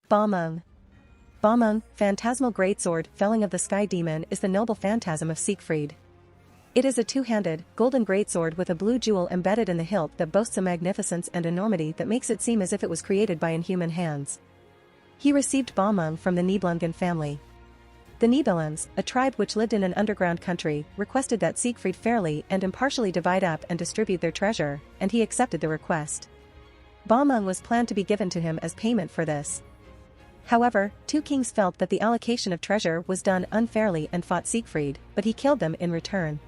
Balmung. Balmung, Phantasmal Greatsword, felling of the Sky Demon, is the noble phantasm of Siegfried. It is a two-handed, golden greatsword with a blue jewel embedded in the hilt that boasts a magnificence and enormity that makes it seem as if it was created by inhuman hands. He received Balmung from the Nibelungen family. The Nibelungs, a tribe which lived in an underground country, requested that Siegfried fairly and impartially divide up and distribute their treasure, and he accepted the request. Balmung was planned to be given to him as payment for this. However, two kings felt that the allocation of treasure was done unfairly and fought Siegfried, but he killed them in return.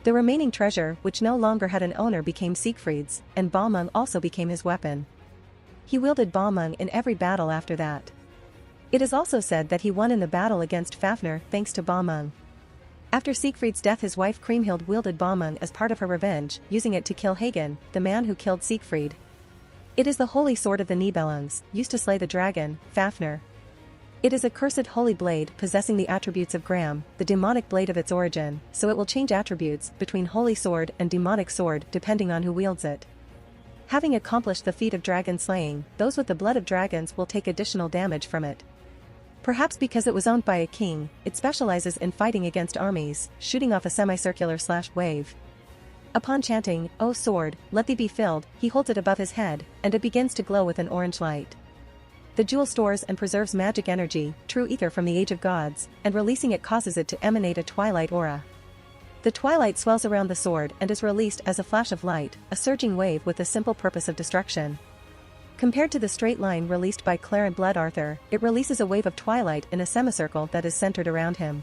The remaining treasure, which no longer had an owner, became Siegfried's, and Balmung also became his weapon. He wielded Balmung in every battle after that. It is also said that he won in the battle against Fafnir thanks to Balmung. After Siegfried's death, his wife Kriemhild wielded Balmung as part of her revenge, using it to kill Hagen, the man who killed Siegfried. It is the holy sword of the Nibelungs, used to slay the dragon, Fafnir. It is a cursed holy blade possessing the attributes of Gram, the demonic blade of its origin, so it will change attributes between holy sword and demonic sword depending on who wields it. Having accomplished the feat of dragon slaying, those with the blood of dragons will take additional damage from it. Perhaps because it was owned by a king, it specializes in fighting against armies, shooting off a semicircular wave. Upon chanting, "O sword, let thee be filled," he holds it above his head, and it begins to glow with an orange light. The jewel stores and preserves magic energy, true ether from the age of gods, and releasing it causes it to emanate a twilight aura. The twilight swells around the sword and is released as a flash of light, a surging wave with the simple purpose of destruction. Compared to the straight line released by Clare and Blood Arthur, it releases a wave of twilight in a semicircle that is centered around him.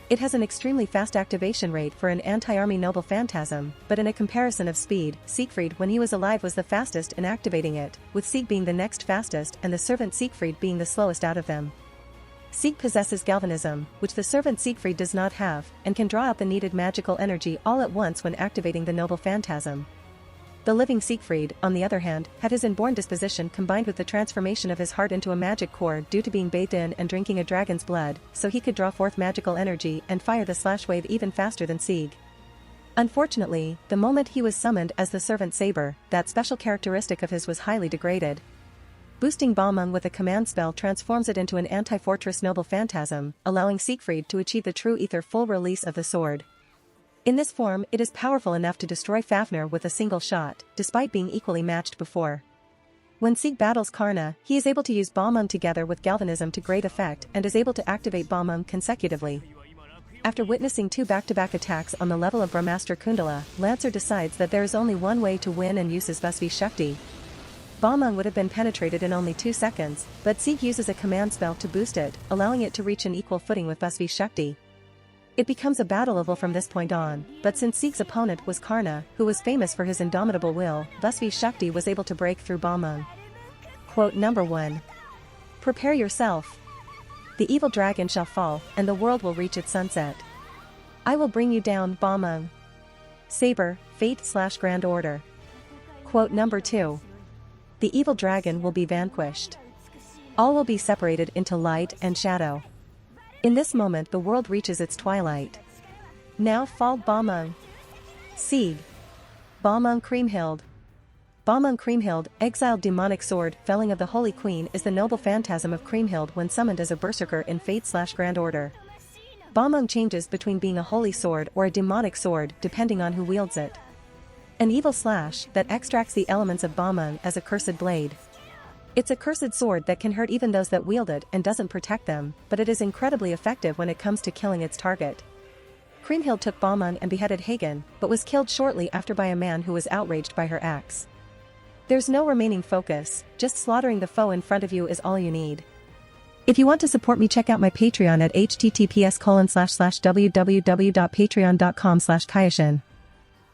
It has an extremely fast activation rate for an anti-army noble phantasm, but in a comparison of speed, Siegfried when he was alive was the fastest in activating it, with Sieg being the next fastest and the servant Siegfried being the slowest out of them. Sieg possesses galvanism, which the servant Siegfried does not have, and can draw out the needed magical energy all at once when activating the noble phantasm. The living Siegfried, on the other hand, had his inborn disposition combined with the transformation of his heart into a magic core due to being bathed in and drinking a dragon's blood, so he could draw forth magical energy and fire the wave even faster than Sieg. Unfortunately, the moment he was summoned as the servant saber, that special characteristic of his was highly degraded. Boosting Balmung with a command spell transforms it into an anti-fortress noble phantasm, allowing Siegfried to achieve the true ether full release of the sword. In this form, it is powerful enough to destroy Fafnir with a single shot, despite being equally matched before. When Sieg battles Karna, he is able to use Balmung together with galvanism to great effect and is able to activate Balmung consecutively. After witnessing two back-to-back attacks on the level of Brahmastra Kundala, Lancer decides that there is only one way to win and uses Vasvi Shakti. Balmung would have been penetrated in only 2 seconds, but Sieg uses a command spell to boost it, allowing it to reach an equal footing with Vasvi Shakti. It becomes a battle level from this point on, but since Sieg's opponent was Karna, who was famous for his indomitable will, Vasvi Shakti was able to break through Balmung. Quote number 1. Prepare yourself. The evil dragon shall fall, and the world will reach its sunset. I will bring you down, Balmung. Saber, Fate/Grand Order. Quote number 2. The evil dragon will be vanquished. All will be separated into light and shadow. In this moment the world reaches its twilight. Now fall Balmung. Sieg. Balmung Kriemhild. Balmung Kriemhild, exiled demonic sword, felling of the Holy Queen, is the noble phantasm of Kriemhild when summoned as a berserker in Fate/Grand Order. Balmung changes between being a holy sword or a demonic sword depending on who wields it. An evil slash that extracts the elements of Balmung as a cursed blade. It's a cursed sword that can hurt even those that wield it and doesn't protect them, but it is incredibly effective when it comes to killing its target. Kriemhild took Balmung and beheaded Hagen, but was killed shortly after by a man who was outraged by her axe. There's no remaining focus, just slaughtering the foe in front of you is all you need. If you want to support me, check out my Patreon at https://www.patreon.com/Kayashin.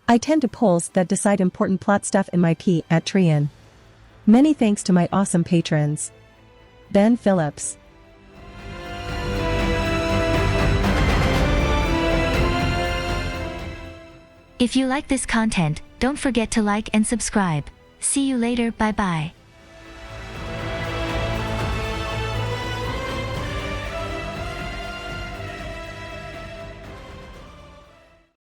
I tend to polls that decide important plot stuff in my P at Trian. Many thanks to my awesome patrons. Ben Phillips. If you like this content, don't forget to like and subscribe. See you later, bye bye.